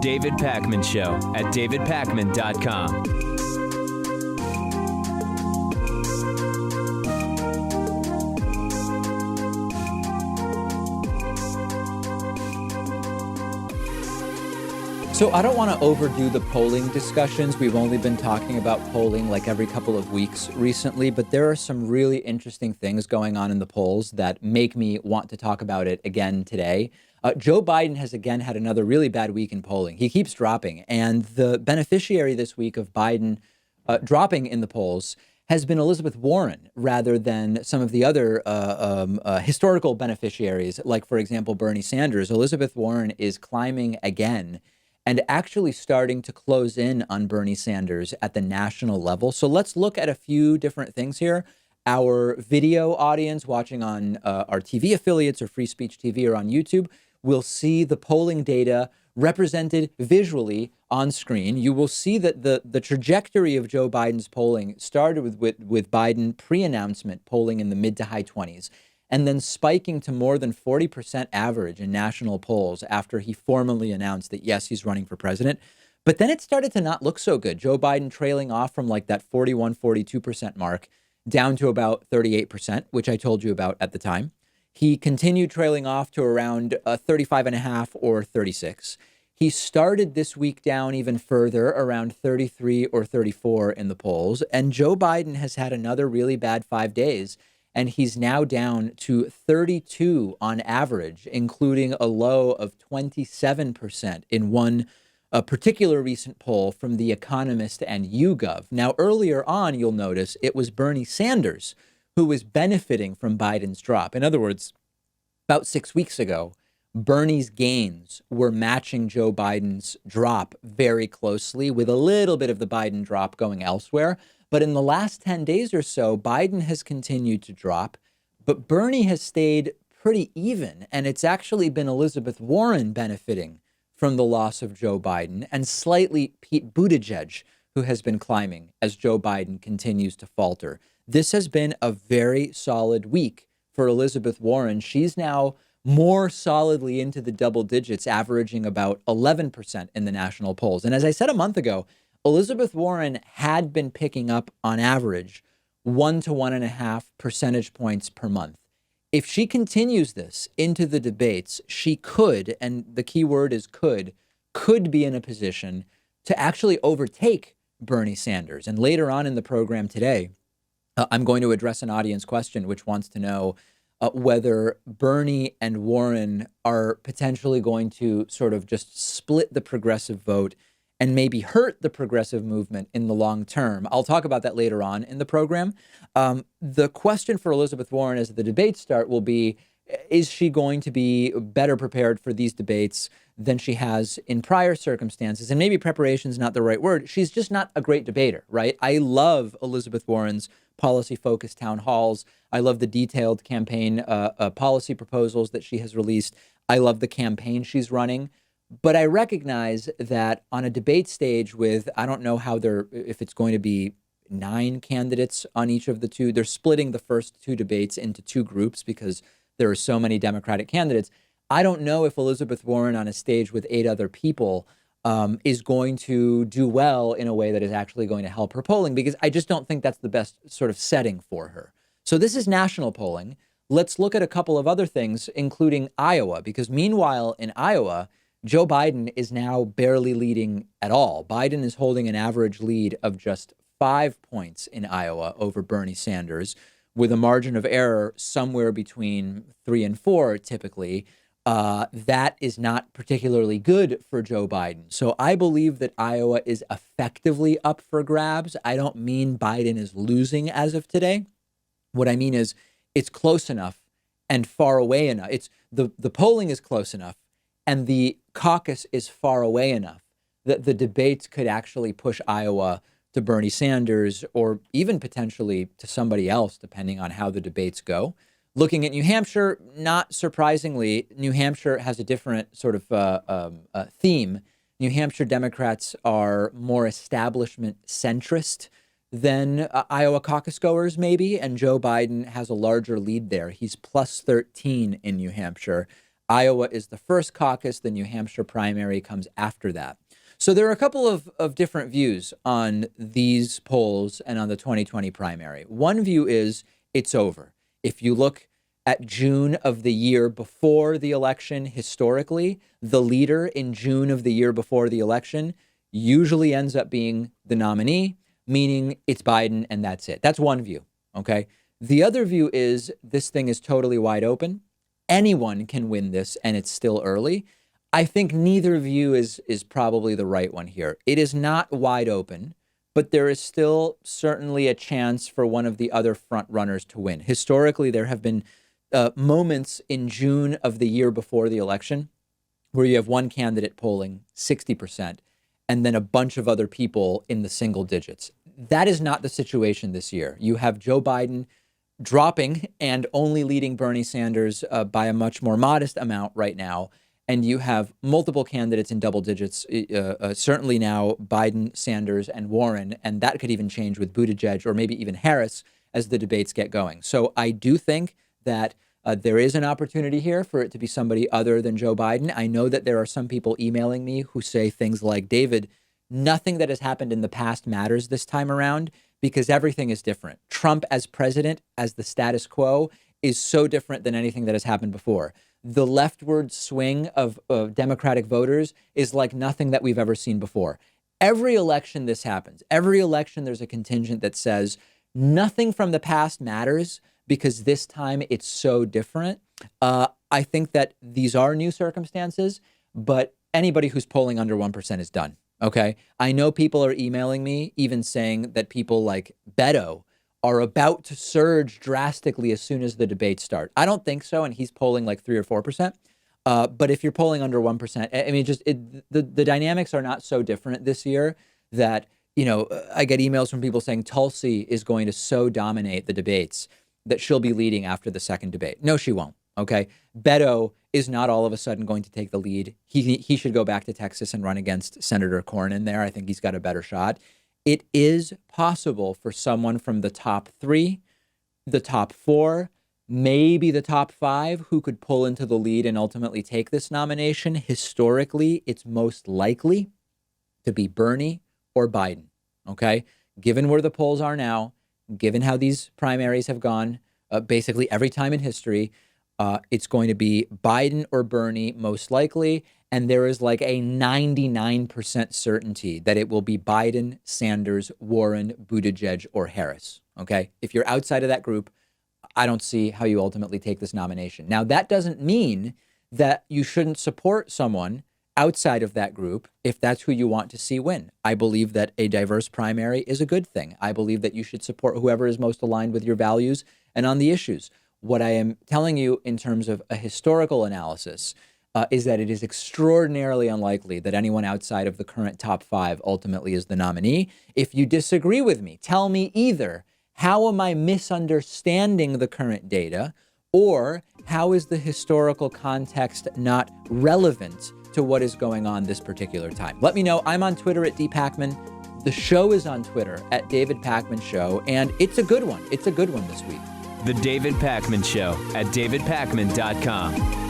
David Pakman Show at davidpakman.com. So I don't want to overdo the polling discussions. We've only been talking about polling like every couple of weeks recently, but there are some really interesting things going on in the polls that make me want to talk about it again today. Joe Biden has again had another really bad week in polling. He keeps dropping, and the beneficiary this week of Biden dropping in the polls has been Elizabeth Warren rather than some of the other historical beneficiaries, like, for example, Bernie Sanders. Elizabeth Warren is climbing again and actually starting to close in on Bernie Sanders at the national level. So let's look at a few different things here. Our video audience watching on our TV affiliates or Free Speech TV or on YouTube will see the polling data represented visually on screen. You will see that the trajectory of Joe Biden's polling started with Biden pre-announcement polling in the mid to high 20s, and then spiking to more than 40% average in national polls after he formally announced that, yes, he's running for president. But then it started to not look so good. Joe Biden trailing off from like that 41, 42% mark down to about 38%, which I told you about at the time. He continued trailing off to around 35.5 or 36. He started this week down even further, around 33 or 34 in the polls. And Joe Biden has had another really bad 5 days. And he's now down to 32 on average, including a low of 27% in one particular recent poll from The Economist and YouGov. Now, earlier on, you'll notice it was Bernie Sanders who was benefiting from Biden's drop. In other words, about 6 weeks ago, Bernie's gains were matching Joe Biden's drop very closely, with a little bit of the Biden drop going elsewhere. But in the last 10 days or so, Biden has continued to drop, but Bernie has stayed pretty even. And it's actually been Elizabeth Warren benefiting from the loss of Joe Biden, and slightly Pete Buttigieg, who has been climbing as Joe Biden continues to falter. This has been a very solid week for Elizabeth Warren. She's now more solidly into the double digits, averaging about 11% in the national polls. And as I said a month ago, Elizabeth Warren had been picking up on average 1 to 1.5 percentage points per month. If she continues this into the debates, she could, and the key word is could be in a position to actually overtake Bernie Sanders. And later on in the program today, I'm going to address an audience question which wants to know whether Bernie and Warren are potentially going to sort of just split the progressive vote and maybe hurt the progressive movement in the long term. I'll talk about that later on in the program. The question for Elizabeth Warren as the debates start will be, is she going to be better prepared for these debates than she has in prior circumstances? And maybe preparation is not the right word. She's just not a great debater, right? I love Elizabeth Warren's policy-focused town halls. I love the detailed campaign policy proposals that she has released. I love the campaign she's running. But I recognize that on a debate stage with, I don't know if it's going to be 9 candidates on each of the two. They're splitting the first 2 debates into 2 groups because there are so many Democratic candidates. I don't know if Elizabeth Warren on a stage with 8 other people is going to do well in a way that is actually going to help her polling, because I just don't think that's the best sort of setting for her. So this is national polling. Let's look at a couple of other things, including Iowa, because meanwhile in Iowa, Joe Biden is now barely leading at all. Biden is holding an average lead of just 5 points in Iowa over Bernie Sanders, with a margin of error somewhere between 3 and 4 typically. That is not particularly good for Joe Biden. So I believe that Iowa is effectively up for grabs. I don't mean Biden is losing as of today. What I mean is it's close enough and far away enough. It's the polling is close enough and the caucus is far away enough that the debates could actually push Iowa to Bernie Sanders, or even potentially to somebody else, depending on how the debates go. Looking at New Hampshire, not surprisingly, New Hampshire has a different sort of theme. New Hampshire Democrats are more establishment centrist than Iowa caucus goers, maybe, and Joe Biden has a larger lead there. He's plus 13 in New Hampshire. Iowa is the first caucus. The New Hampshire primary comes after that. So there are a couple of different views on these polls and on the 2020 primary. One view is it's over. If you look at June of the year before the election, historically, the leader in June of the year before the election usually ends up being the nominee, meaning it's Biden and that's it. That's one view, okay? The other view is this thing is totally wide open. Anyone can win this and it's still early. I think neither view is probably the right one here. It is not wide open, but there is still certainly a chance for one of the other front runners to win. Historically, there have been moments in June of the year before the election where you have one candidate polling 60% and then a bunch of other people in the single digits. That is not the situation this year. You have Joe Biden dropping and only leading Bernie Sanders by a much more modest amount right now. And you have multiple candidates in double digits, certainly now Biden, Sanders, and Warren. And that could even change with Buttigieg or maybe even Harris as the debates get going. So I do think that there is an opportunity here for it to be somebody other than Joe Biden. I know that there are some people emailing me who say things like, David, nothing that has happened in the past matters this time around because everything is different. Trump as president, as the status quo, is so different than anything that has happened before. The leftward swing of Democratic voters is like nothing that we've ever seen before. Every election this happens. Every election there's a contingent that says nothing from the past matters because this time it's so different. I think that these are new circumstances, but anybody who's polling under 1% is done. Okay. I know people are emailing me, even saying that people like Beto are about to surge drastically as soon as the debates start. I don't think so. And he's polling like 3 or 4%. But if you're polling under 1%, I mean, the dynamics are not so different this year that, I get emails from people saying Tulsi is going to so dominate the debates that she'll be leading after the second debate. No, she won't. Okay. Beto is not all of a sudden going to take the lead. He should go back to Texas and run against Senator Cornyn there. I think he's got a better shot. It is possible for someone from the top 3, the top 4, maybe the top 5 who could pull into the lead and ultimately take this nomination. Historically, it's most likely to be Bernie or Biden. Okay. Given where the polls are now, given how these primaries have gone, basically every time in history, it's going to be Biden or Bernie most likely. And there is like a 99% certainty that it will be Biden, Sanders, Warren, Buttigieg, or Harris. Okay. If you're outside of that group, I don't see how you ultimately take this nomination. Now, that doesn't mean that you shouldn't support someone outside of that group if that's who you want to see win. I believe that a diverse primary is a good thing. I believe that you should support whoever is most aligned with your values and on the issues. What I am telling you in terms of a historical analysis is that it is extraordinarily unlikely that anyone outside of the current top 5 ultimately is the nominee. If you disagree with me, tell me either how am I misunderstanding the current data, or how is the historical context not relevant to what is going on this particular time? Let me know. I'm on Twitter at dpacman. The show is on Twitter at David Pakman Show, and it's a good one. It's a good one this week. The David Pakman Show at davidpakman.com.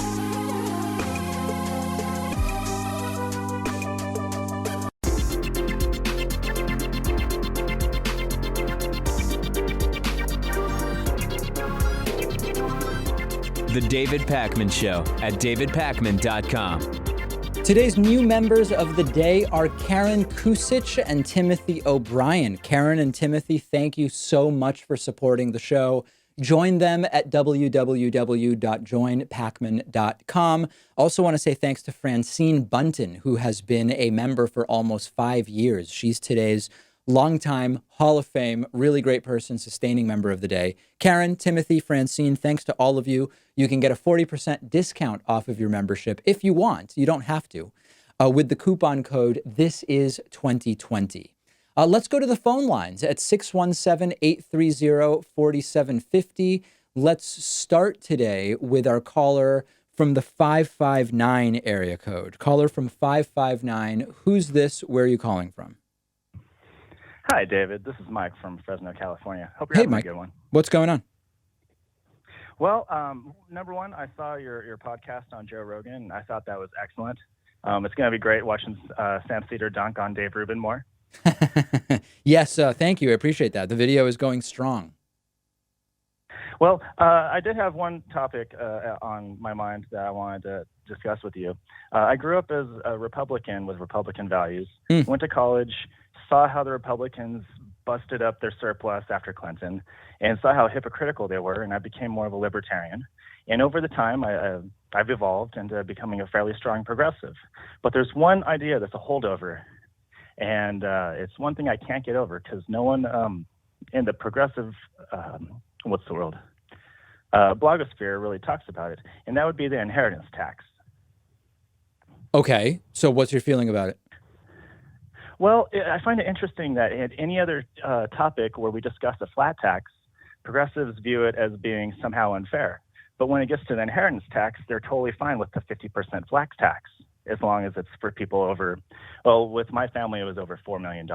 The David Pakman Show at davidpakman.com. Today's new members of the day are Karen Kusich and Timothy O'Brien. Karen and Timothy, thank you so much for supporting the show. Join them at www.joinpakman.com. Also want to say thanks to Francine Bunton, who has been a member for almost 5 years. She's today's longtime Hall of Fame, really great person, sustaining member of the day. Karen, Timothy, Francine, thanks to all of you. You can get a 40% discount off of your membership if you want. You don't have to. With the coupon code, this is 2020. Let's go to the phone lines at 617-830-4750. Let's start today with our caller from the 559 area code. Caller from 559. Who's this? Where are you calling from? Hi, David. This is Mike from Fresno, California. Hope you're having Mike. a good one. What's going on? Well, number one, I saw your podcast on Joe Rogan, and I thought that was excellent. It's going to be great watching Sam Cedar dunk on Dave Rubin more. Yes, thank you. I appreciate that. The video is going strong. Well, I did have one topic on my mind that I wanted to discuss with you. I grew up as a Republican with Republican values, went to college, saw how the Republicans busted up their surplus after Clinton, and saw how hypocritical they were, and I became more of a libertarian. And over the time, I've evolved into becoming a fairly strong progressive. But there's one idea that's a holdover, and it's one thing I can't get over because no one in the progressive, blogosphere really talks about it, and that would be the inheritance tax. Okay, so what's your feeling about it? Well, I find it interesting that in any other topic where we discuss a flat tax, progressives view it as being somehow unfair. But when it gets to the inheritance tax, they're totally fine with the 50% flat tax, as long as it's for people over, well, with my family, it was over $4 million.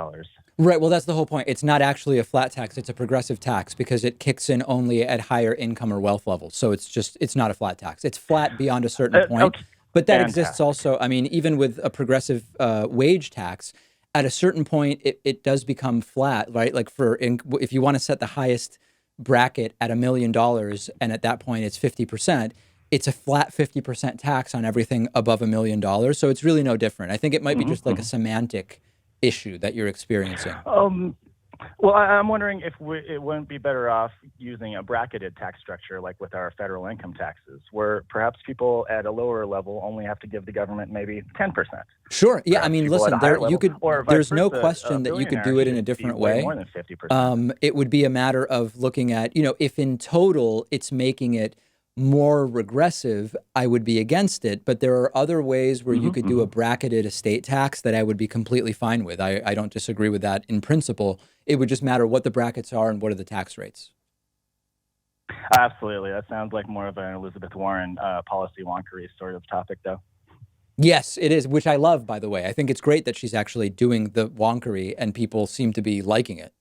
Right. Well, that's the whole point. It's not actually a flat tax. It's a progressive tax because it kicks in only at higher income or wealth levels. So it's not a flat tax. It's flat beyond a certain point. Okay. But that Fantastic. exists also. I mean, even with a progressive wage tax, at a certain point, it does become flat, right? Like if you want to set the highest bracket at $1 million, and at that point it's 50%, it's a flat 50% tax on everything above $1 million. So it's really no different. I think it might be just like a semantic issue that you're experiencing. Well, I'm wondering if it wouldn't be better off using a bracketed tax structure like with our federal income taxes, where perhaps people at a lower level only have to give the government maybe 10%. Sure. Yeah. Perhaps I mean, people listen, at a higher level, there's no versa, question that you could do it in a different way. More than 50%. It would be a matter of looking at, if in total it's making it more regressive, I would be against it. But there are other ways where you could do a bracketed estate tax that I would be completely fine with. I don't disagree with that in principle. It would just matter what the brackets are and what are the tax rates. Absolutely. That sounds like more of an Elizabeth Warren policy wonkery sort of topic, though. Yes, it is, which I love, by the way. I think it's great that she's actually doing the wonkery and people seem to be liking it.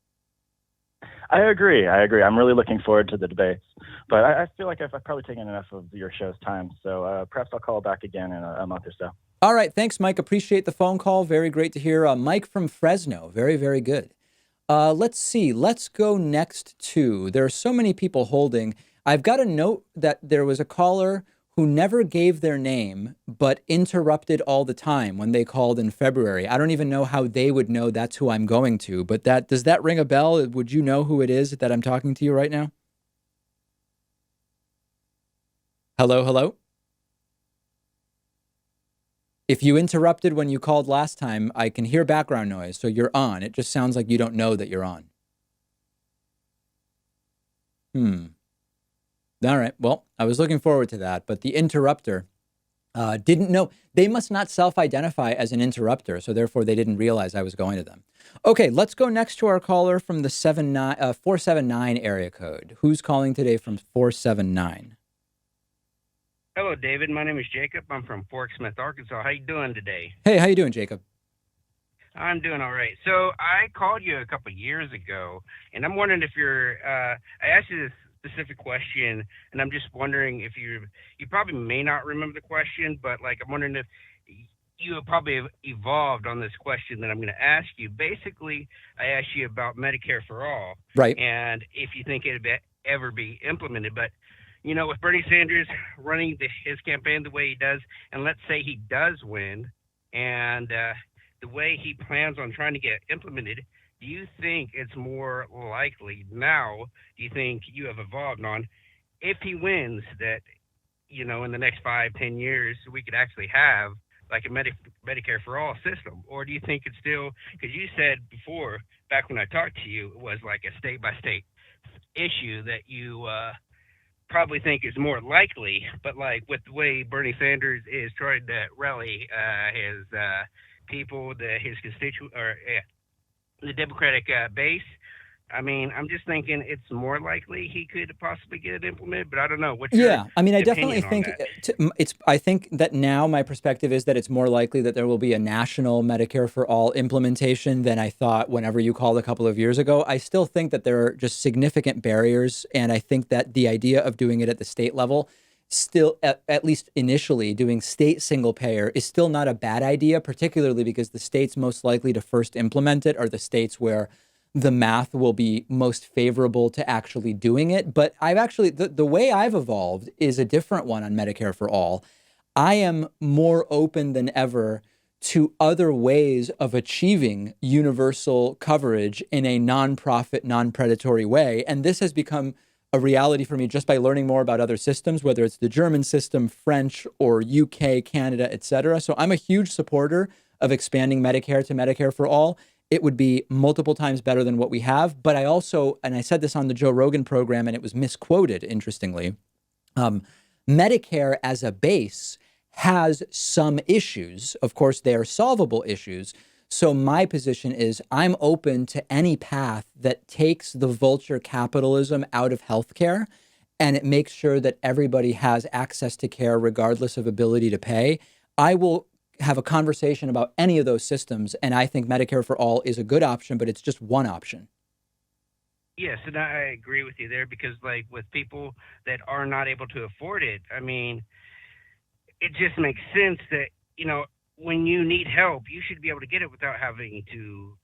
I agree. I'm really looking forward to the debates. But I feel like I've probably taken enough of your show's time. So perhaps I'll call back again in a month or so. All right. Thanks, Mike. Appreciate the phone call. Very great to hear. Mike from Fresno. Very, very good. Let's see. Let's go next to, there are so many people holding. I've got a note that there was a caller who never gave their name, but interrupted all the time when they called in February. I don't even know how they would know that's who I'm going to, but does that ring a bell? Would you know who it is that I'm talking to you right now? Hello, hello? If you interrupted when you called last time, I can hear background noise, so you're on. It just sounds like you don't know that you're on. All right. Well, I was looking forward to that, but the interrupter didn't know. They must not self-identify as an interrupter, so therefore they didn't realize I was going to them. Okay, let's go next to our caller from the 479 area code. Who's calling today from 479? Hello, David. My name is Jacob. I'm from Fort Smith, Arkansas. How you doing today? Hey, how you doing, Jacob? I'm doing all right. So I called you a couple of years ago, and I'm wondering if I asked you this specific question, and I'm just wondering if you probably may not remember the question, but like I'm wondering if you have probably evolved on this question that I'm going to ask you. Basically, I asked you about Medicare for all, right? And if you think it'd ever be implemented, but with Bernie Sanders running his campaign the way he does, and let's say he does win, and the way he plans on trying to get implemented, do you think it's more likely now, do you think you have evolved on, if he wins, that, in the next 5-10 years, we could actually have like a Medicare for all system? Or do you think it's still, because you said before, back when I talked to you, it was like a state-by-state issue that you probably think is more likely, but like with the way Bernie Sanders is trying to rally his people, his constituent, or the Democratic base, I mean, I'm just thinking it's more likely he could possibly get it implemented, but I don't know. What's your Yeah, I mean, I definitely opinion on think that? it's. I think that now my perspective is that it's more likely that there will be a national Medicare for all implementation than I thought whenever you called a couple of years ago. I still think that there are just significant barriers, and I think that the idea of doing it at the state level, still at least initially doing state single payer, is still not a bad idea, particularly because the states most likely to first implement it are the states where the math will be most favorable to actually doing it. But I've actually, the way I've evolved is a different one on Medicare for all. I am more open than ever to other ways of achieving universal coverage in a nonprofit, non-predatory way. And this has become a reality for me just by learning more about other systems, whether it's the German system, French, or UK, Canada, et cetera. So I'm a huge supporter of expanding Medicare to Medicare for all. It would be multiple times better than what we have. But I also, and I said this on the Joe Rogan program, and it was misquoted, interestingly, Medicare as a base has some issues. Of course, they are solvable issues. So my position is I'm open to any path that takes the vulture capitalism out of healthcare, and it makes sure that everybody has access to care regardless of ability to pay. I will have a conversation about any of those systems, and I think Medicare for all is a good option, but it's just one option. Yes, and I agree with you there because, like, with people that are not able to afford it, I mean, it just makes sense that, when you need help, you should be able to get it without having to,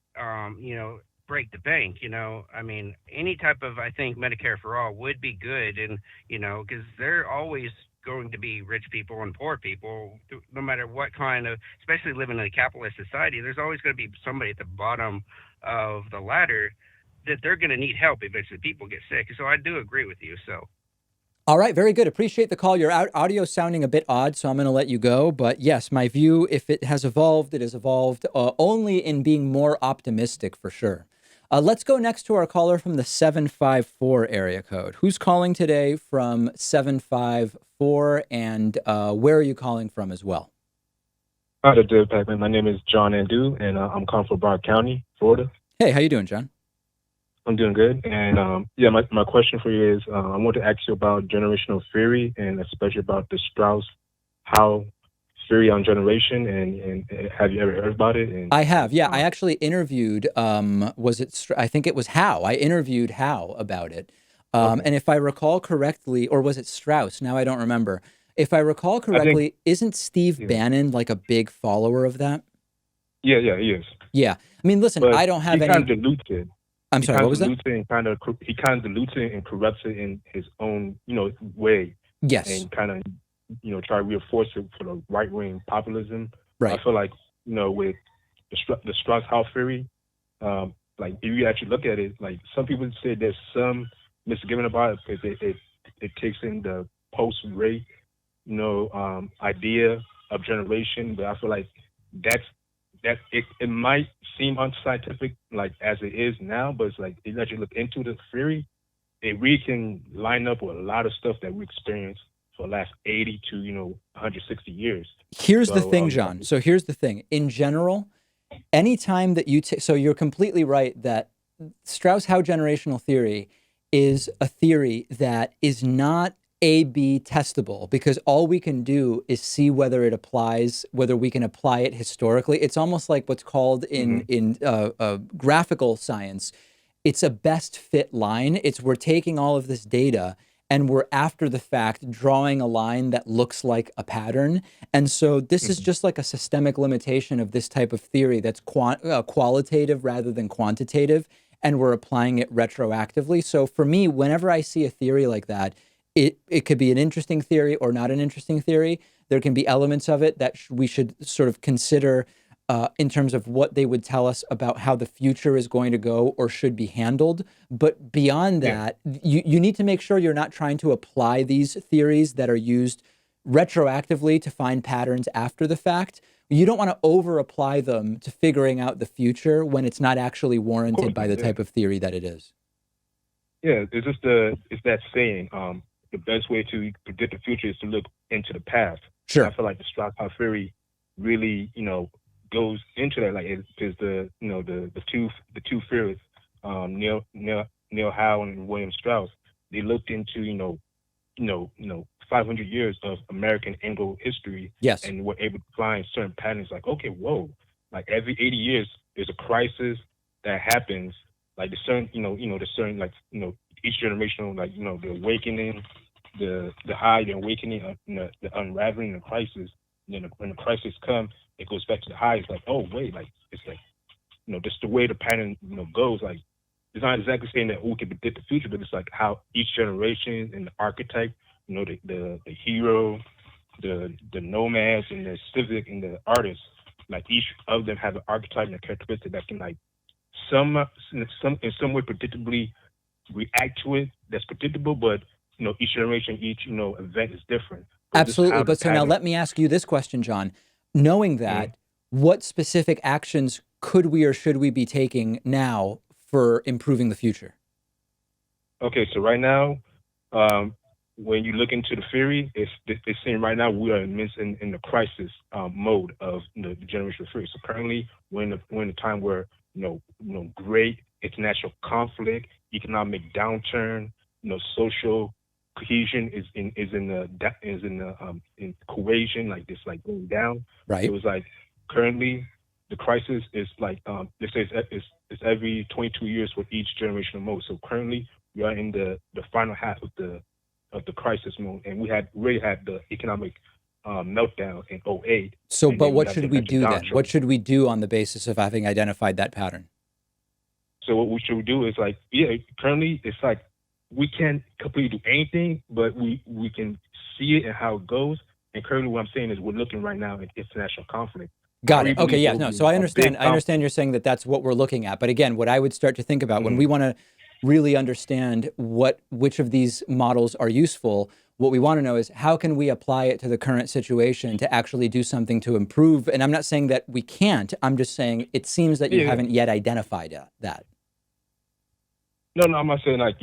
break the bank. I mean, any type of, I think, Medicare for all would be good, and because there are always going to be rich people and poor people, no matter what kind of, especially living in a capitalist society. There's always going to be somebody at the bottom of the ladder that they're going to need help eventually. People get sick, so I do agree with you. So. All right, very good. Appreciate the call. Your audio sounding a bit odd, so I'm going to let you go. But yes, my view, if it has evolved, it has evolved only in being more optimistic for sure. Let's go next to our caller from the 754 area code. Who's calling today from 754, and where are you calling from as well? Hi there, David Pac-Man. My name is John Andu, and I'm calling from Broward County, Florida. Hey, how you doing, John? I'm doing good. And my question for you is, I want to ask you about generational theory, and especially about the Strauss-Howe theory on generation. And have you ever heard about it? And, I have, yeah. I actually interviewed, I think it was Howe. I interviewed Howe about it. Okay. And if I recall correctly, or was it Strauss? Now I don't remember. If I recall correctly, isn't Steve Bannon like a big follower of that? Yeah, he is. Yeah. I mean, listen, But I don't have he any... kind of dilutes it. I'm sorry, what was that? He kind of dilutes it and corrupts it in his own, way. Yes. And kind of, try to reinforce it for the right-wing populism. Right. I feel like, with the Strauss-Howe theory, like, if you actually look at it, like, some people say there's some misgiving about it because it takes in the post-rape, idea of generation. But I feel like it might seem unscientific, like as it is now, but it's like, if you actually look into the theory, it really can line up with a lot of stuff that we experienced for the last 80 to 160 years. Here's the thing, John. So here's the thing. In general, anytime that you so you're completely right that Strauss-Howe generational theory is a theory that is not A/B testable, because all we can do is see whether it applies, whether we can apply it historically. It's almost like what's called in graphical science, it's a best fit line. It's we're taking all of this data and we're after the fact drawing a line that looks like a pattern. And so this is just like a systemic limitation of this type of theory that's qualitative rather than quantitative, and we're applying it retroactively. So for me, whenever I see a theory like that, it could be an interesting theory or not an interesting theory. There can be elements of it that we should sort of consider in terms of what they would tell us about how the future is going to go or should be handled. But beyond that, you need to make sure you're not trying to apply these theories that are used retroactively to find patterns after the fact. You don't want to over-apply them to figuring out the future when it's not actually warranted by the type of theory that it is. Yeah, it's that saying, the best way to predict the future is to look into the past. Sure. I feel like the Strauss-Howe theory really, goes into that. Like, because the two theories, Neil Howe and William Strauss, they looked into 500 years of American Anglo history, Yes. and were able to find certain patterns. Like, okay, whoa, like every 80 years there's a crisis that happens. Like the certain, the certain, like, each generational, like, the awakening, the high, the awakening, the unraveling, the crisis. And then when the crisis comes, it goes back to the high. It's like, oh wait, like it's like, just the way the pattern, goes. Like, it's not exactly saying that we can predict the future, but it's like how each generation and the archetype, the hero, the nomads and the civic and the artist, like each of them have an archetype and a characteristic that can, like, in some way predictably react to it. That's predictable, but each generation, each event is different. But Absolutely. But so now let me ask you this question, John. Knowing that, what specific actions could we or should we be taking now for improving the future? Okay, so right now, when you look into the theory, it's saying right now we are in the crisis mode of the generational theory. So currently, we're in a time where great international conflict, economic downturn, social cohesion is in cohesion, like this, like going down. Right. It was like currently the crisis is like they say it's every 22 years for each generational mode. So currently we are in the final half of the crisis mode, and we really had the economic meltdown in '08. So, but what should we do then? What should we do on the basis of having identified that pattern? So what we should do is, like, currently it's like we can't completely do anything, but we can see it and how it goes. And currently what I'm saying is we're looking right now at international conflict. Got it. Okay, yeah, no, so I understand you're saying that that's what we're looking at. But again, what I would start to think about when we want to really understand which of these models are useful, what we want to know is how can we apply it to the current situation to actually do something to improve? And I'm not saying that we can't. I'm just saying it seems that you haven't yet identified that. No, I'm not saying, like,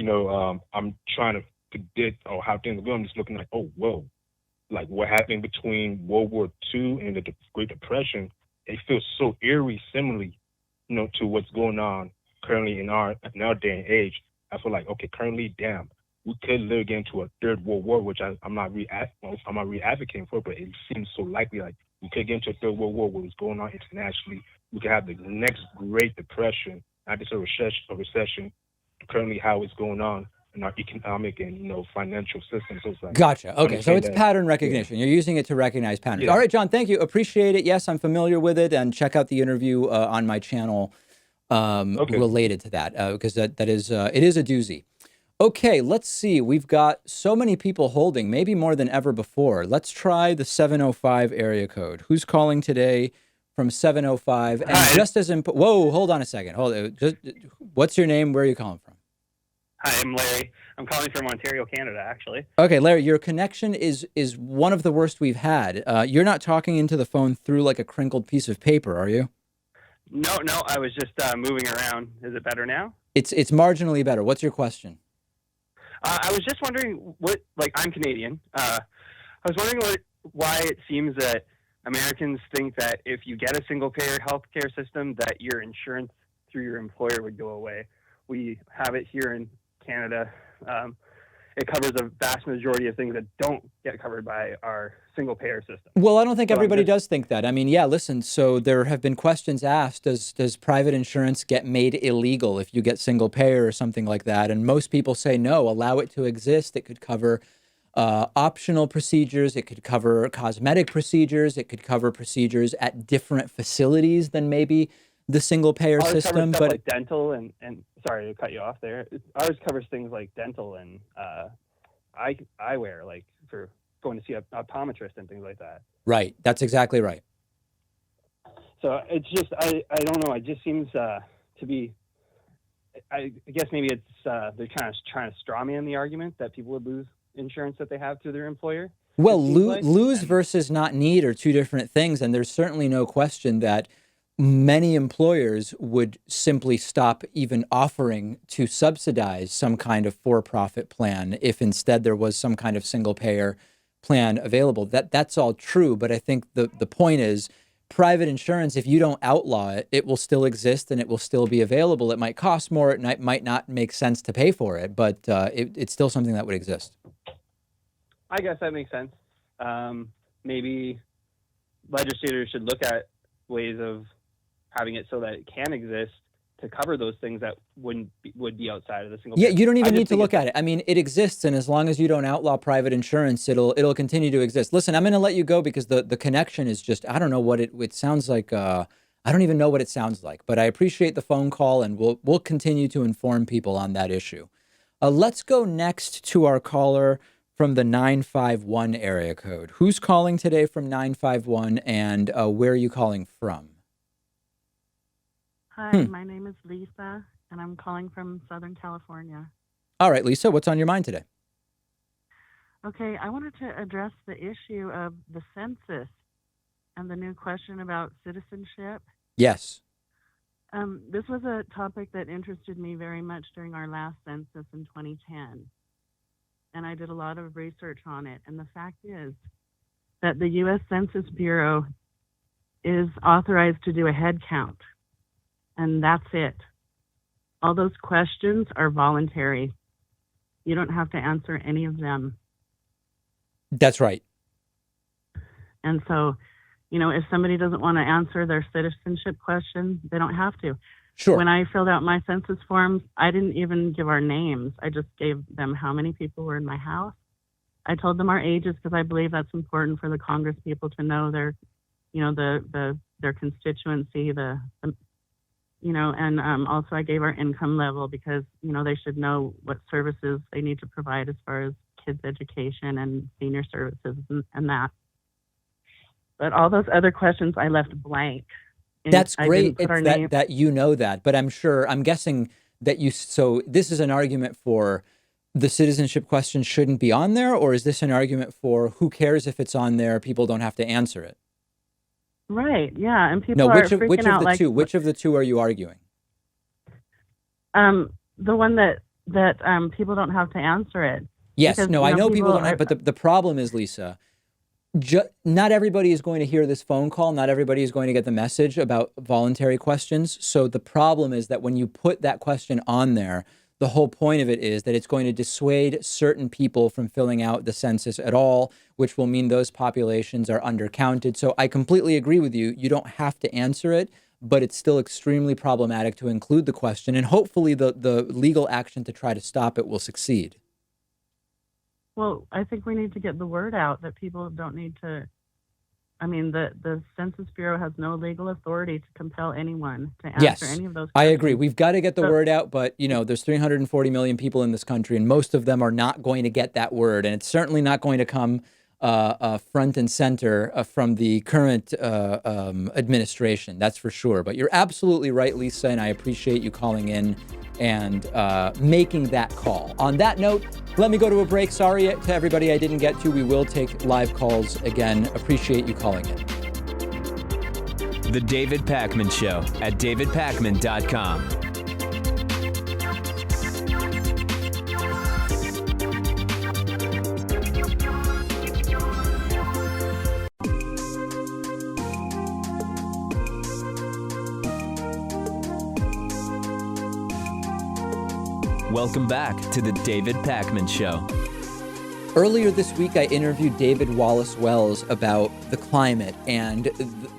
I'm trying to predict how things are going. I'm just looking like, oh, whoa, like what happened between World War II and the Great Depression. It feels so eerie, similarly, to what's going on currently in our day and age. I feel like, okay, currently, damn, we could literally get into a third world war, which I'm not really advocating for, but it seems so likely. Like, we could get into a third world war, what was going on internationally. We could have the next Great Depression, not just a recession. Currently, how it's going on in our economic and financial system. So it's like, gotcha. Okay, so it's pattern recognition. You're using it to recognize patterns. All right, John, thank you. Appreciate it. Yes, I'm familiar with it, and check out the interview on my channel related to that, because it is a doozy. Okay, let's see. We've got so many people holding, maybe more than ever before. Let's try the 705 area code. Who's calling today from 705? And just as whoa, hold on a second. What's your name? Where are you calling from? Hi, I'm Larry. I'm calling from Ontario, Canada, actually. Okay, Larry, your connection is one of the worst we've had. You're not talking into the phone through like a crinkled piece of paper, are you? No, I was just moving around. Is it better now? It's marginally better. What's your question? I was just wondering I'm Canadian. I was wondering why it seems that Americans think that if you get a single-payer healthcare system, that your insurance through your employer would go away. We have it here in Canada. It covers a vast majority of things that don't get covered by our single-payer system. Well, I don't think everybody does think that. I mean, yeah, listen, so there have been questions asked, does private insurance get made illegal if you get single-payer or something like that? And most people say no, allow it to exist. It could cover optional procedures. It could cover cosmetic procedures. It could cover procedures at different facilities than maybe the single-payer system. But like dental and sorry to cut you off there. Ours covers things like dental and eyewear, like for going to see an optometrist and things like that. Right. That's exactly right. So it's just, I don't know. It just seems to be, I guess maybe it's, they're trying to straw man the argument that people would lose insurance that they have through their employer. Well, lose versus not need are two different things. And there's certainly no question that many employers would simply stop even offering to subsidize some kind of for-profit plan if instead there was some kind of single-payer plan available. That's all true, but I think the point is private insurance, if you don't outlaw it, it will still exist and it will still be available. It might cost more. It might not make sense to pay for it, but it's still something that would exist. I guess that makes sense. Maybe legislators should look at ways of having it so that it can exist to cover those things that would be outside of the single. Yeah, you don't even need to look at it. I mean, it exists, and as long as you don't outlaw private insurance, it'll continue to exist. Listen, I'm going to let you go because the connection is just, I don't know what it sounds like. I don't even know what it sounds like, but I appreciate the phone call, and we'll continue to inform people on that issue. Let's go next to our caller from the 951 area code. Who's calling today from 951, and where are you calling from? Hi, my name is Lisa, and I'm calling from Southern California. All right, Lisa, what's on your mind today? Okay, I wanted to address the issue of the census and the new question about citizenship. Yes. This was a topic that interested me very much during our last census in 2010, and I did a lot of research on it. And the fact is that the U.S. Census Bureau is authorized to do a head count. And that's it. All those questions are voluntary. You don't have to answer any of them. That's right. And so, if somebody doesn't want to answer their citizenship question, they don't have to. Sure. When I filled out my census forms, I didn't even give our names. I just gave them how many people were in my house. I told them our ages because I believe that's important for the Congress people to know their, their constituency, and also I gave our income level because, they should know what services they need to provide as far as kids' education and senior services and that. But all those other questions I left blank. That's great that you know that, but I'm guessing that so this is an argument for the citizenship question shouldn't be on there, or is this an argument for who cares if it's on there, people don't have to answer it? Right. Yeah. And people are freaking out. Which of the two are you arguing? The one that people don't have to answer it. Yes. Because, no, I know people don't. But the problem is, Lisa, not everybody is going to hear this phone call. Not everybody is going to get the message about voluntary questions. So the problem is that when you put that question on there, the whole point of it is that it's going to dissuade certain people from filling out the census at all, which will mean those populations are undercounted. So I completely agree with you. You don't have to answer it, but it's still extremely problematic to include the question. And hopefully the legal action to try to stop it will succeed. Well, I think we need to get the word out that people don't need to. I mean, the Census Bureau has no legal authority to compel anyone to answer any of those questions. I agree. We've got to get the word out, but, there's 340 million people in this country, and most of them are not going to get that word, and it's certainly not going to come front and center from the current administration, that's for sure. But you're absolutely right, Lisa, and I appreciate you calling in and making that call. On that note, let me go to a break. Sorry to everybody I didn't get to. We will take live calls again. Appreciate you calling in. The David Pakman Show at davidpakman.com. Welcome back to the David Pakman Show. Earlier this week, I interviewed David Wallace Wells about the climate and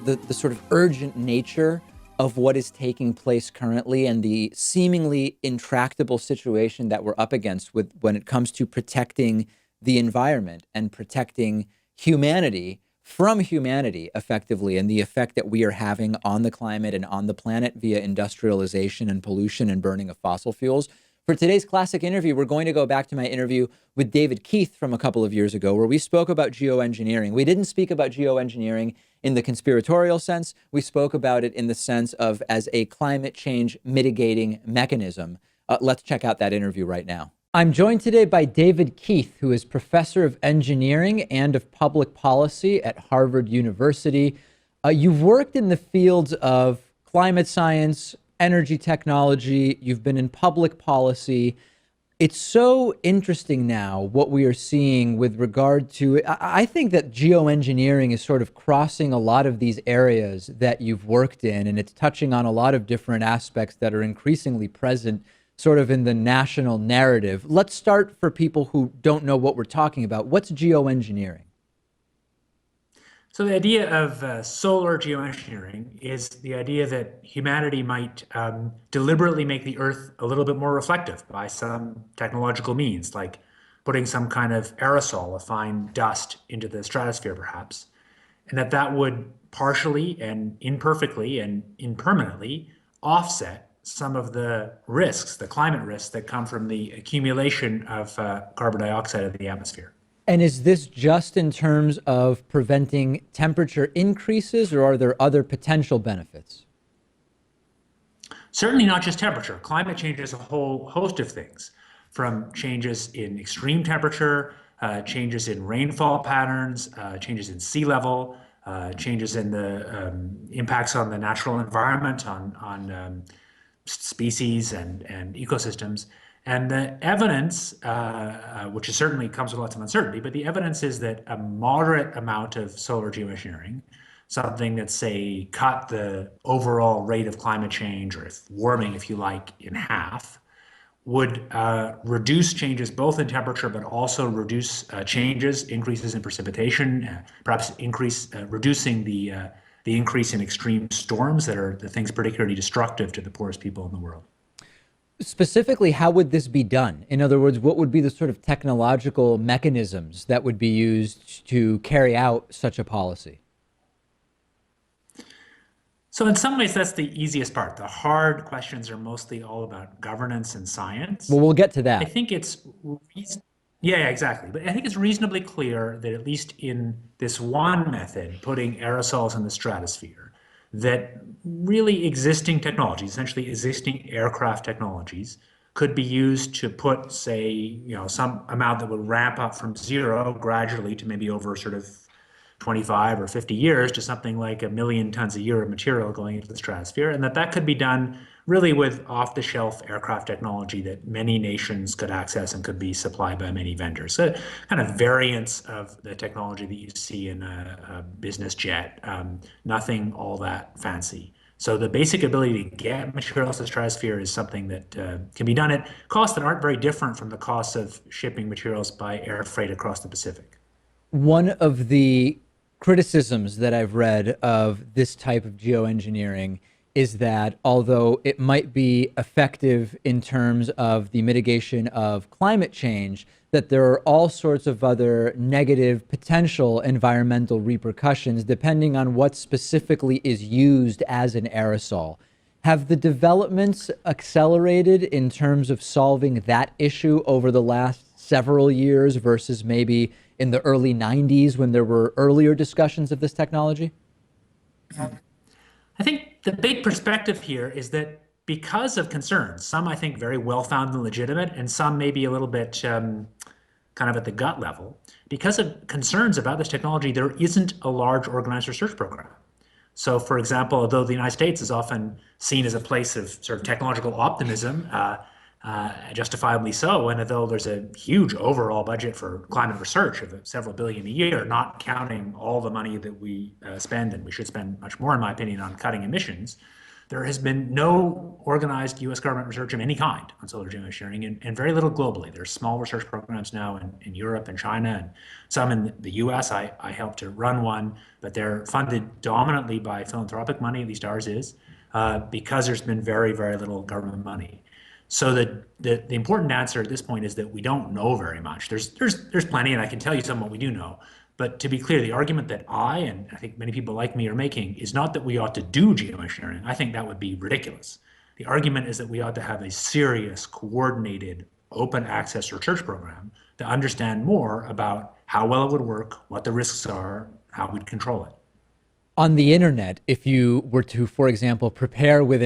the sort of urgent nature of what is taking place currently and the seemingly intractable situation that we're up against when it comes to protecting the environment and protecting humanity from humanity effectively, and the effect that we are having on the climate and on the planet via industrialization and pollution and burning of fossil fuels. For today's classic interview, we're going to go back to my interview with David Keith from a couple of years ago, where we spoke about geoengineering. We didn't speak about geoengineering in the conspiratorial sense. We spoke about it in the sense of as a climate change mitigating mechanism. Let's check out that interview right now. I'm joined today by David Keith, who is professor of engineering and of public policy at Harvard University. You've worked in the fields of climate science, energy technology, you've been in public policy. It's so interesting now what we are seeing with regard to, I think that geoengineering is sort of crossing a lot of these areas that you've worked in, and it's touching on a lot of different aspects that are increasingly present sort of in the national narrative. Let's start for people who don't know what we're talking about. What's geoengineering? So the idea of solar geoengineering is the idea that humanity might deliberately make the Earth a little bit more reflective by some technological means, like putting some kind of aerosol, a fine dust, into the stratosphere, perhaps, and that would partially and imperfectly and impermanently offset some of the risks, the climate risks that come from the accumulation of carbon dioxide in the atmosphere. And is this just in terms of preventing temperature increases, or are there other potential benefits? Certainly not just temperature. Climate change is a whole host of things, from changes in extreme temperature, changes in rainfall patterns, changes in sea level, changes in the impacts on the natural environment, on species and ecosystems. And the evidence, which is certainly comes with lots of uncertainty, but the evidence is that a moderate amount of solar geoengineering, something that, say, cut the overall rate of climate change, or warming, if you like, in half, would reduce changes both in temperature, but also reduce increases in precipitation, perhaps reducing the increase in extreme storms that are the things particularly destructive to the poorest people in the world. Specifically, how would this be done? In other words, what would be the sort of technological mechanisms that would be used to carry out such a policy? So in some ways, that's the easiest part. The hard questions are mostly all about governance and science. Well, we'll get to that. I think yeah, exactly. But I think it's reasonably clear that at least in this one method, putting aerosols in the stratosphere, that really existing technologies, essentially existing aircraft technologies, could be used to put, say, some amount that would ramp up from zero gradually to maybe over sort of 25 or 50 years to something like 1 million tons a year of material going into the stratosphere, and that could be done really with off-the-shelf aircraft technology that many nations could access and could be supplied by many vendors. So kind of variants of the technology that you see in a business jet, nothing all that fancy. So the basic ability to get materials to the stratosphere is something that can be done at costs that aren't very different from the costs of shipping materials by air freight across the Pacific. One of the criticisms that I've read of this type of geoengineering is that although it might be effective in terms of the mitigation of climate change, that there are all sorts of other negative potential environmental repercussions depending on what specifically is used as an aerosol. Have the developments accelerated in terms of solving that issue over the last several years versus maybe in the early 90s when there were earlier discussions of this technology? I think the big perspective here is that because of concerns, some I think very well-founded and legitimate, and some maybe a little bit kind of at the gut level, because of concerns about this technology, there isn't a large organized research program. So, for example, although the United States is often seen as a place of sort of technological optimism, justifiably so, and although there's a huge overall budget for climate research of several billion a year, not counting all the money that we spend, and we should spend much more, in my opinion, on cutting emissions, there has been no organized U.S. government research of any kind on solar geoengineering, and very little globally. There's small research programs now in Europe and China, and some in the U.S. I helped to run one, but they're funded dominantly by philanthropic money, at least ours is, because there's been very, very little government money. So the important answer at this point is that we don't know very much. There's plenty, and I can tell you some of what we do know. But to be clear, the argument that I, and I think many people like me, are making is not that we ought to do geoengineering. I think that would be ridiculous. The argument is that we ought to have a serious, coordinated, open access research program to understand more about how well it would work, what the risks are, how we'd control it. On the internet, if you were to, for example, prepare with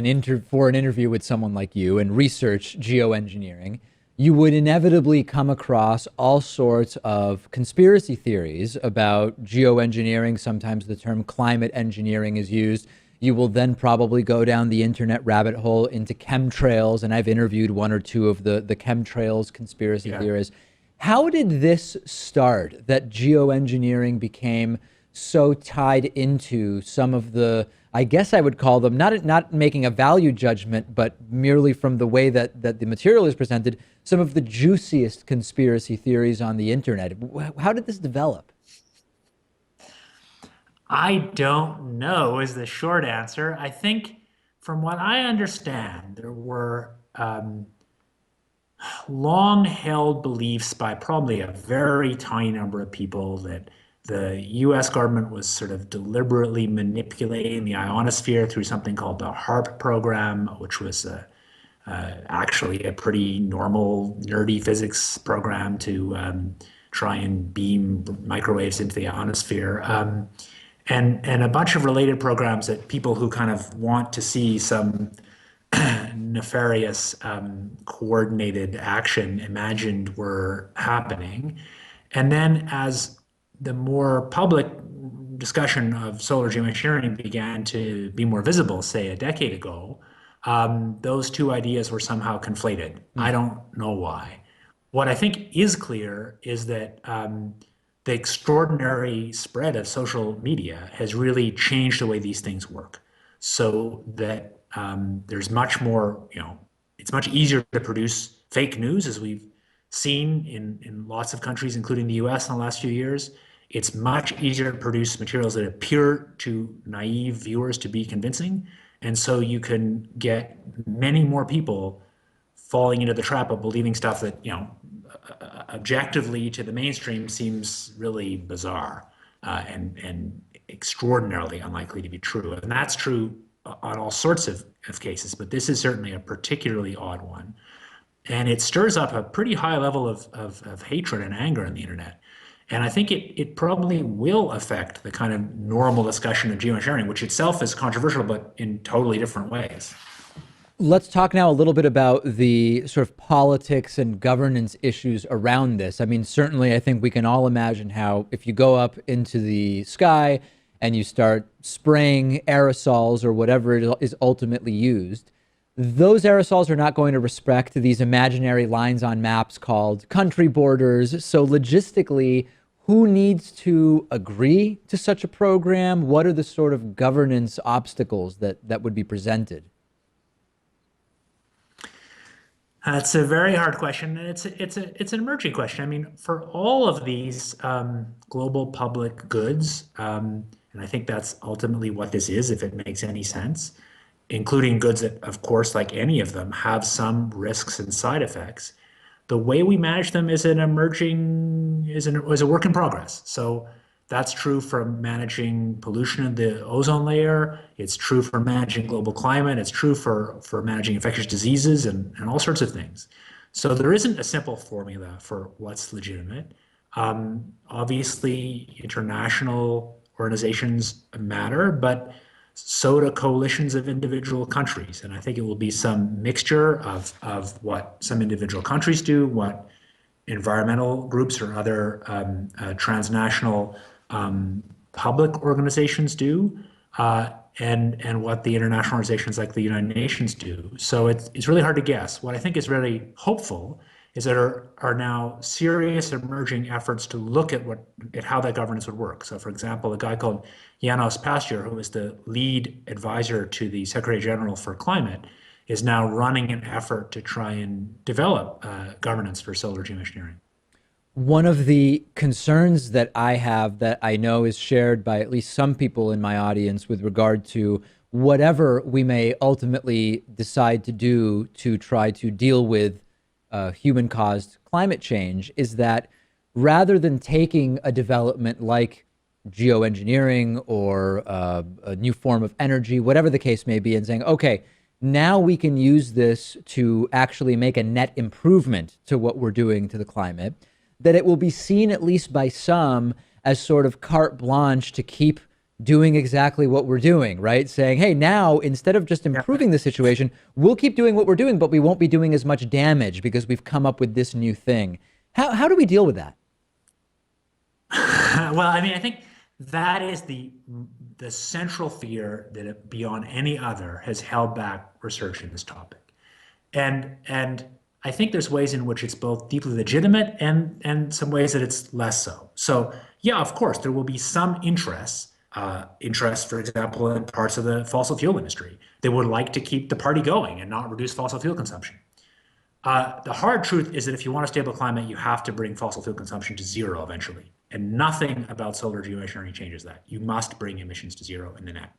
for an interview with someone like you and research geoengineering, you would inevitably come across all sorts of conspiracy theories about geoengineering. Sometimes the term climate engineering is used. You will then probably go down the internet rabbit hole into chemtrails, and I've interviewed one or two of the chemtrails conspiracy theorists. How did this start, that geoengineering became so tied into some of the, I guess I would call them, not making a value judgment, but merely from the way that the material is presented, some of the juiciest conspiracy theories on the internet? How did this develop? I don't know is the short answer. I think from what I understand, there were long held beliefs by probably a very tiny number of people that the US government was sort of deliberately manipulating the ionosphere through something called the HARP program, which was actually a pretty normal nerdy physics program to try and beam microwaves into the ionosphere. And a bunch of related programs that people who kind of want to see some nefarious coordinated action imagined were happening. And then as the more public discussion of solar geoengineering began to be more visible, say a decade ago, those two ideas were somehow conflated. I don't know why. What I think is clear is that the extraordinary spread of social media has really changed the way these things work, so that there's much more, it's much easier to produce fake news, as we've seen in lots of countries, including the US in the last few years. It's much easier to produce materials that appear to naive viewers to be convincing. And so you can get many more people falling into the trap of believing stuff that, objectively to the mainstream seems really bizarre and extraordinarily unlikely to be true. And that's true on all sorts of cases, but this is certainly a particularly odd one. And it stirs up a pretty high level of hatred and anger on the internet. And I think it probably will affect the kind of normal discussion of geoengineering, which itself is controversial, but in totally different ways. Let's talk now a little bit about the sort of politics and governance issues around this. I mean, certainly I think we can all imagine how if you go up into the sky and you start spraying aerosols or whatever is ultimately used, those aerosols are not going to respect these imaginary lines on maps called country borders. So logistically, who needs to agree to such a program? What are the sort of governance obstacles that would be presented? It's a very hard question, and it's an emerging question. I mean, for all of these global public goods, and I think that's ultimately what this is, if it makes any sense, including goods that, of course, like any of them, have some risks and side effects. The way we manage them is is a work in progress. So that's true for managing pollution in the ozone layer. It's true for managing global climate. It's true for managing infectious diseases and all sorts of things. So there isn't a simple formula for what's legitimate. Obviously, international organizations matter, but so do coalitions of individual countries. And I think it will be some mixture of what some individual countries do, what environmental groups or other transnational public organizations do, and what the international organizations like the United Nations do. So it's really hard to guess. What I think is really hopeful is that are now serious emerging efforts to look at how that governance would work. So, for example, a guy called Janos Pastor, who is the lead advisor to the Secretary General for Climate, is now running an effort to try and develop governance for solar geoengineering. One of the concerns that I have, that I know is shared by at least some people in my audience with regard to whatever we may ultimately decide to do to try to deal with human-caused climate change, is that rather than taking a development like geoengineering or a new form of energy, whatever the case may be, and saying, okay, now we can use this to actually make a net improvement to what we're doing to the climate, that it will be seen, at least by some, as sort of carte blanche to keep doing exactly what we're doing, right? Saying, hey, now, instead of just improving the situation, we'll keep doing what we're doing, but we won't be doing as much damage because we've come up with this new thing. How do we deal with that? Well, I mean, I think that is the the central fear that beyond any other has held back research in this topic. And I think there's ways in which it's both deeply legitimate and some ways that it's less so. So yeah, of course, there will be some interest, for example, in parts of the fossil fuel industry. They would like to keep the party going and not reduce fossil fuel consumption. The hard truth is that if you want a stable climate, you have to bring fossil fuel consumption to zero eventually. And nothing about solar geoengineering changes that. You must bring emissions to zero in the net.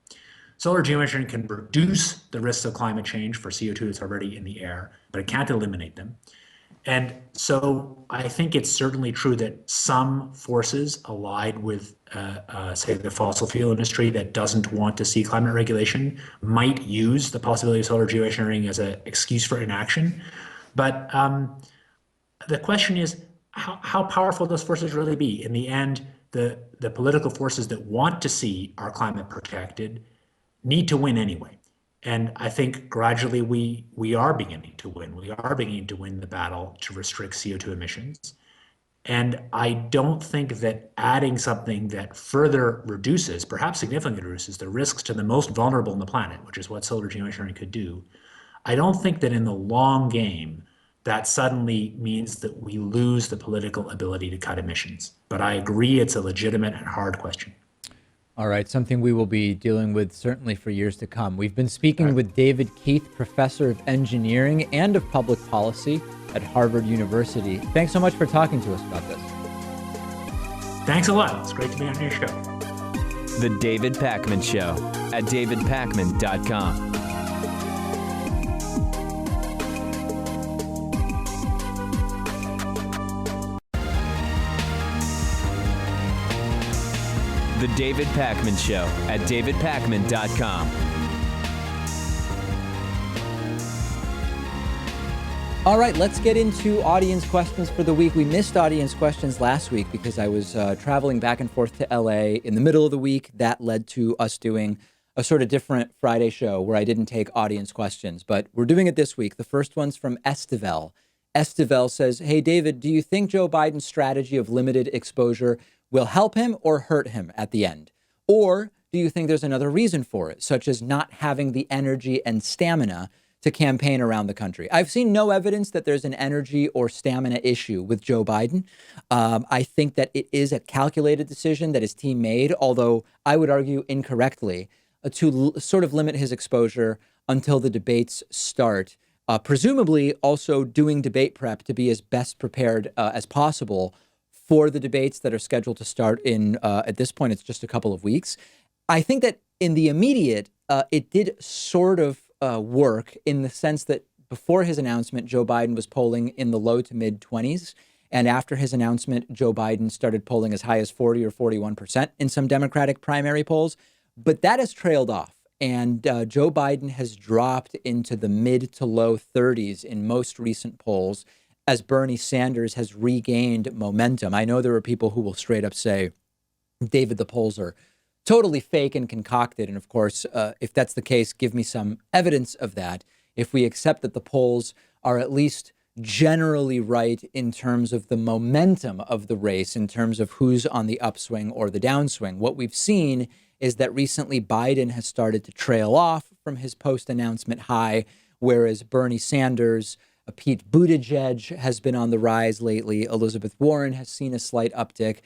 Solar geoengineering can reduce the risks of climate change for CO2 that's already in the air, but it can't eliminate them. And so I think it's certainly true that some forces allied with, say, the fossil fuel industry that doesn't want to see climate regulation might use the possibility of solar geoengineering as an excuse for inaction. But the question is, how powerful those forces really be? In the end, the political forces that want to see our climate protected need to win anyway. And I think gradually we are beginning to win. We are beginning to win the battle to restrict CO2 emissions. And I don't think that adding something that further reduces, perhaps significantly reduces, the risks to the most vulnerable on the planet, which is what solar geoengineering could do, I don't think that in the long game, that suddenly means that we lose the political ability to cut emissions. But I agree it's a legitimate and hard question. All right, something we will be dealing with certainly for years to come. We've been speaking with David Keith, professor of engineering and of public policy at Harvard University. Thanks so much for talking to us about this. Thanks a lot. It's great to be on your show. The David Pakman Show at davidpakman.com. The David Pakman Show at davidpakman.com. All right, let's get into audience questions for the week. We missed audience questions last week because I was traveling back and forth to LA in the middle of the week. That led to us doing a sort of different Friday show where I didn't take audience questions, but we're doing it this week. The first one's from Estevel. Estevel says, hey, David, do you think Joe Biden's strategy of limited exposure will help him or hurt him at the end? Or do you think there's another reason for it, such as not having the energy and stamina to campaign around the country? I've seen no evidence that there's an energy or stamina issue with Joe Biden. I think that it is a calculated decision that his team made, although I would argue incorrectly, to sort of limit his exposure until the debates start. Presumably also doing debate prep to be as best prepared as possible for the debates that are scheduled to start in, at this point, it's just a couple of weeks. I think that in the immediate, it did sort of work in the sense that before his announcement, Joe Biden was polling in the low to mid 20s. And after his announcement, Joe Biden started polling as high as 40 or 41% in some Democratic primary polls. But that has trailed off. And Joe Biden has dropped into the mid to low 30s in most recent polls, as Bernie Sanders has regained momentum. I know there are people who will straight up say, David, the polls are totally fake and concocted. And of course, if that's the case, give me some evidence of that. If we accept that the polls are at least generally right in terms of the momentum of the race, in terms of who's on the upswing or the downswing, what we've seen is that recently Biden has started to trail off from his post-announcement high, whereas Bernie Sanders, Pete Buttigieg has been on the rise lately. Elizabeth Warren has seen a slight uptick.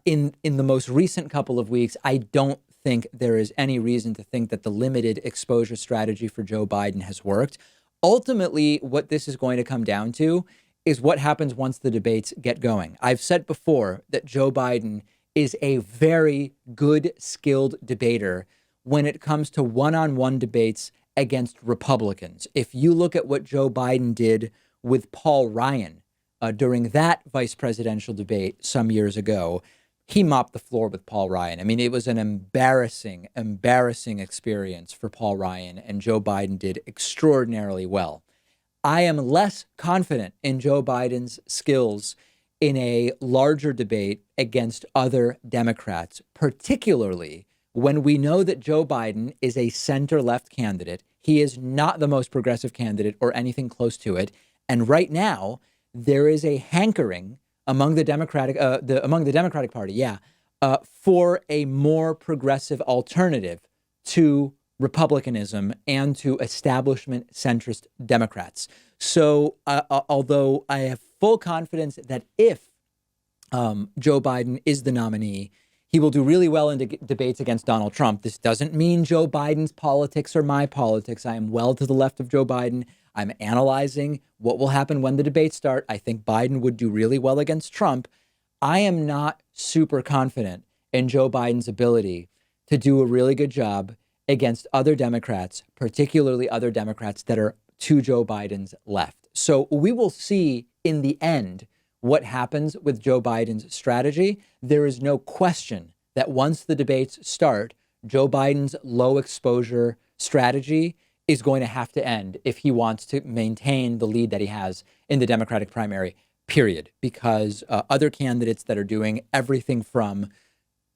In the most recent couple of weeks, I don't think there is any reason to think that the limited exposure strategy for Joe Biden has worked. Ultimately, what this is going to come down to is what happens once the debates get going. I've said before that Joe Biden is a very good, skilled debater when it comes to one-on-one debates against Republicans. If you look at what Joe Biden did with Paul Ryan during that vice presidential debate some years ago, he mopped the floor with Paul Ryan. I mean, it was an embarrassing experience for Paul Ryan, and Joe Biden did extraordinarily well. I am less confident in Joe Biden's skills in a larger debate against other Democrats, particularly when we know that Joe Biden is a center-left candidate. He is not the most progressive candidate or anything close to it. And right now, there is a hankering among the Democratic Party, for a more progressive alternative to Republicanism and to establishment centrist Democrats. So although I have full confidence that if Joe Biden is the nominee, he will do really well in debates against Donald Trump. This doesn't mean Joe Biden's politics are my politics. I am well to the left of Joe Biden. I'm analyzing what will happen when the debates start. I think Biden would do really well against Trump. I am not super confident in Joe Biden's ability to do a really good job against other Democrats, particularly other Democrats that are to Joe Biden's left. So we will see in the end what happens with Joe Biden's strategy. There is no question that once the debates start, Joe Biden's low exposure strategy is going to have to end if he wants to maintain the lead that he has in the Democratic primary, period. Because other candidates that are doing everything from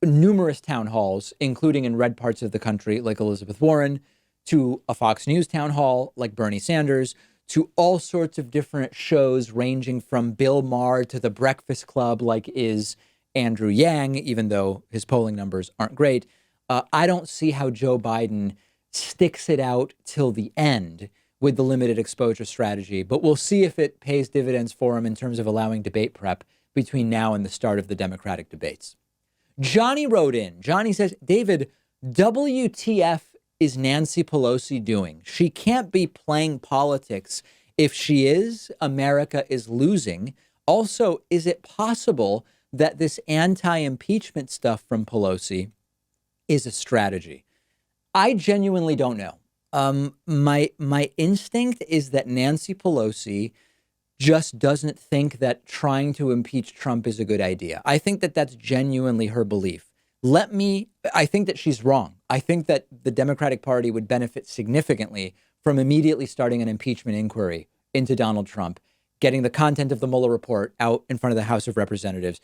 numerous town halls, including in red parts of the country, like Elizabeth Warren, to a Fox News town hall, like Bernie Sanders, to all sorts of different shows ranging from Bill Maher to The Breakfast Club, like is Andrew Yang, even though his polling numbers aren't great. I don't see how Joe Biden sticks it out till the end with the limited exposure strategy, but we'll see if it pays dividends for him in terms of allowing debate prep between now and the start of the Democratic debates. Johnny wrote in. Johnny says, David, WTF is Nancy Pelosi doing? She can't be playing politics. If she is, America is losing. Also, is it possible that this anti-impeachment stuff from Pelosi is a strategy? I genuinely don't know. My instinct is that Nancy Pelosi just doesn't think that trying to impeach Trump is a good idea. I think that that's genuinely her belief. I think that she's wrong. I think that the Democratic Party would benefit significantly from immediately starting an impeachment inquiry into Donald Trump, getting the content of the Mueller report out in front of the House of Representatives,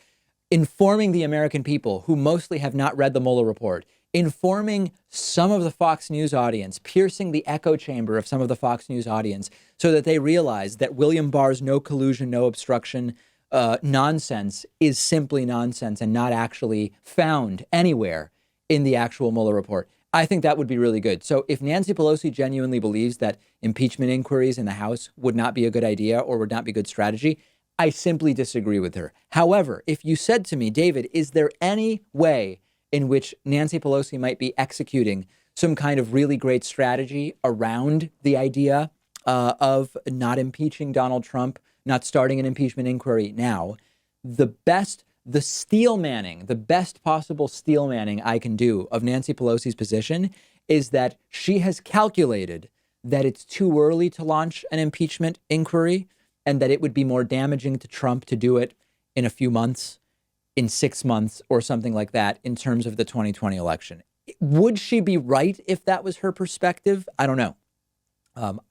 informing the American people who mostly have not read the Mueller report, informing some of the Fox News audience, piercing the echo chamber of some of the Fox News audience so that they realize that William Barr's no collusion, no obstruction nonsense is simply nonsense and not actually found anywhere in the actual Mueller report. I think that would be really good. So if Nancy Pelosi genuinely believes that impeachment inquiries in the House would not be a good idea or would not be good strategy, I simply disagree with her. However, if you said to me, David, is there any way in which Nancy Pelosi might be executing some kind of really great strategy around the idea of not impeaching Donald Trump, not starting an impeachment inquiry now, the best possible steel manning I can do of Nancy Pelosi's position is that she has calculated that it's too early to launch an impeachment inquiry and that it would be more damaging to Trump to do it in a few months, in 6 months or something like that in terms of the 2020 election. Would she be right if that was her perspective? I don't know.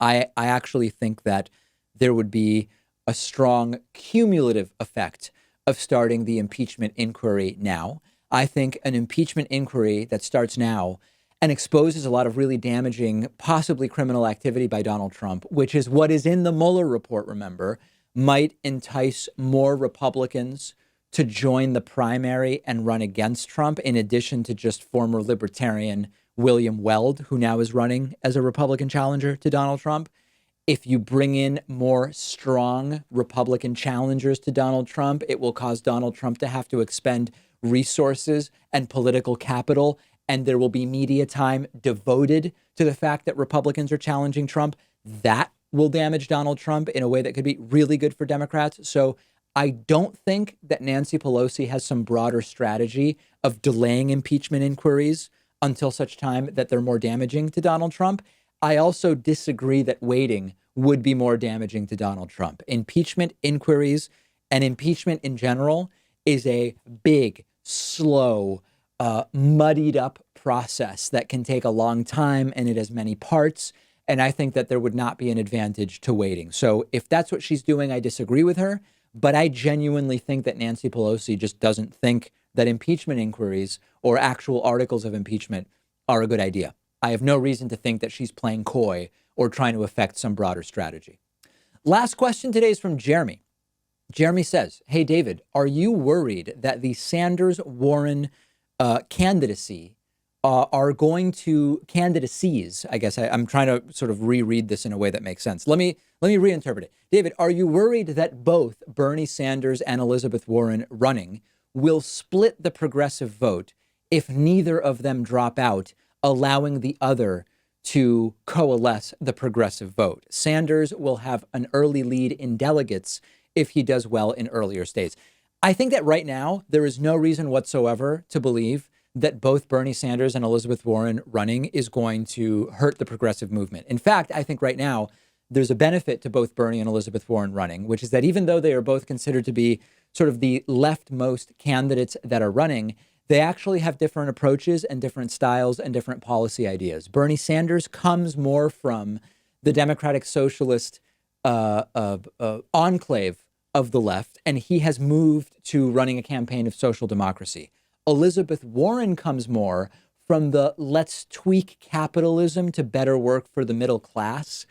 I actually think that there would be a strong cumulative effect of starting the impeachment inquiry now. I think an impeachment inquiry that starts now and exposes a lot of really damaging, possibly criminal activity by Donald Trump, which is what is in the Mueller report, remember, might entice more Republicans to join the primary and run against Trump, in addition to just former libertarian William Weld, who now is running as a Republican challenger to Donald Trump. If you bring in more strong Republican challengers to Donald Trump, it will cause Donald Trump to have to expend resources and political capital, and there will be media time devoted to the fact that Republicans are challenging Trump. That will damage Donald Trump in a way that could be really good for Democrats. So I don't think that Nancy Pelosi has some broader strategy of delaying impeachment inquiries until such time that they're more damaging to Donald Trump. I also disagree that waiting would be more damaging to Donald Trump. Impeachment inquiries and impeachment in general is a big, slow, muddied up process that can take a long time, and it has many parts. And I think that there would not be an advantage to waiting. So if that's what she's doing, I disagree with her. But I genuinely think that Nancy Pelosi just doesn't think that impeachment inquiries or actual articles of impeachment are a good idea. I have no reason to think that she's playing coy or trying to affect some broader strategy. Last question today is from Jeremy. Jeremy says, hey, David, are you worried that the Sanders-Warren candidacies, I guess I'm trying to sort of reread this in a way that makes sense. Let me reinterpret it. David, are you worried that both Bernie Sanders and Elizabeth Warren running will split the progressive vote if neither of them drop out, allowing the other to coalesce the progressive vote? Sanders will have an early lead in delegates if he does well in earlier states. I think that right now, there is no reason whatsoever to believe that both Bernie Sanders and Elizabeth Warren running is going to hurt the progressive movement. In fact, I think right now, there's a benefit to both Bernie and Elizabeth Warren running, which is that even though they are both considered to be sort of the leftmost candidates that are running, they actually have different approaches and different styles and different policy ideas. Bernie Sanders comes more from the Democratic Socialist enclave of the left, and he has moved to running a campaign of social democracy. Elizabeth Warren comes more from the let's tweak capitalism to better work for the middle class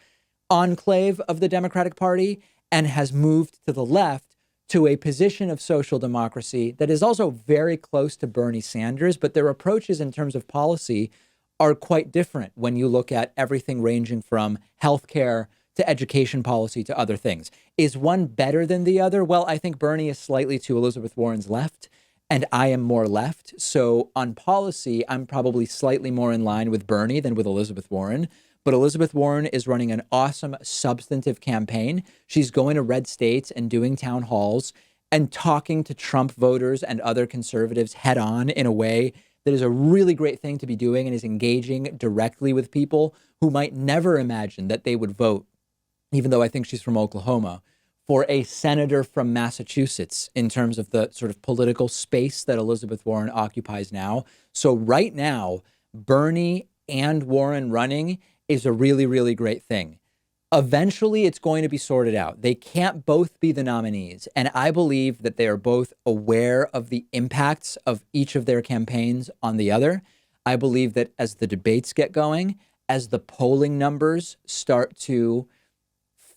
enclave of the Democratic Party, and has moved to the left to a position of social democracy that is also very close to Bernie Sanders, but their approaches in terms of policy are quite different when you look at everything ranging from healthcare to education policy to other things. Is one better than the other? Well, I think Bernie is slightly to Elizabeth Warren's left, and I am more left. So on policy, I'm probably slightly more in line with Bernie than with Elizabeth Warren. But Elizabeth Warren is running an awesome substantive campaign. She's going to red states and doing town halls and talking to Trump voters and other conservatives head on in a way that is a really great thing to be doing, and is engaging directly with people who might never imagine that they would vote, even though I think she's from Oklahoma, for a senator from Massachusetts in terms of the sort of political space that Elizabeth Warren occupies now. So right now, Bernie and Warren running is a really, really great thing. Eventually, it's going to be sorted out. They can't both be the nominees. And I believe that they are both aware of the impacts of each of their campaigns on the other. I believe that as the debates get going, as the polling numbers start to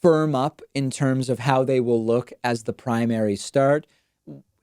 firm up in terms of how they will look as the primaries start,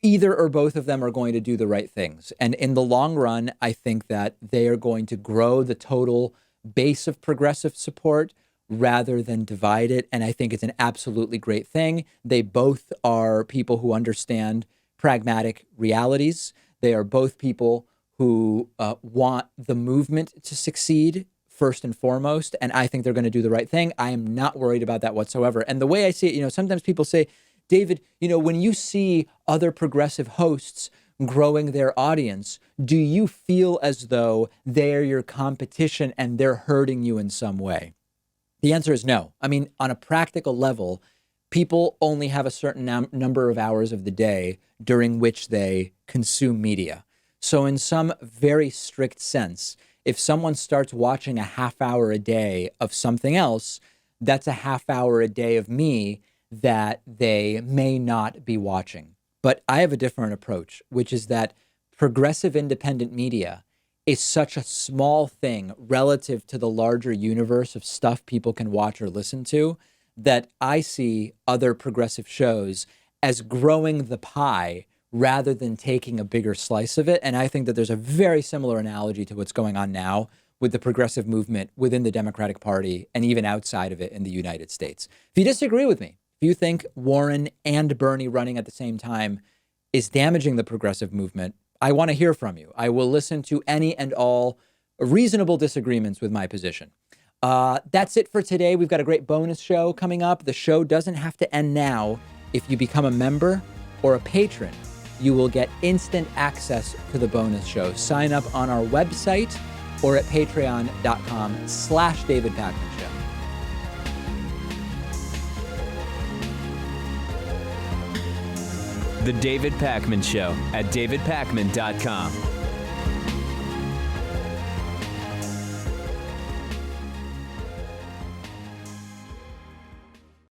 either or both of them are going to do the right things. And in the long run, I think that they are going to grow the total base of progressive support rather than divide it. And I think it's an absolutely great thing. They both are people who understand pragmatic realities. They are both people who want the movement to succeed first and foremost. And I think they're going to do the right thing. I am not worried about that whatsoever. And the way I see it, sometimes people say, David, when you see other progressive hosts growing their audience, do you feel as though they're your competition and they're hurting you in some way? The answer is no. I mean, on a practical level, people only have a certain number of hours of the day during which they consume media. So in some very strict sense, if someone starts watching a half hour a day of something else, that's a half hour a day of me that they may not be watching. But I have a different approach, which is that progressive independent media is such a small thing relative to the larger universe of stuff people can watch or listen to, that I see other progressive shows as growing the pie rather than taking a bigger slice of it. And I think that there's a very similar analogy to what's going on now with the progressive movement within the Democratic Party and even outside of it in the United States. If you disagree with me, if you think Warren and Bernie running at the same time is damaging the progressive movement, I want to hear from you. I will listen to any and all reasonable disagreements with my position. That's it for today. We've got a great bonus show coming up. The show doesn't have to end now. If you become a member or a patron, you will get instant access to the bonus show. Sign up on our website or at patreon.com/David Pakman Show. The David Pakman Show at davidpakman.com.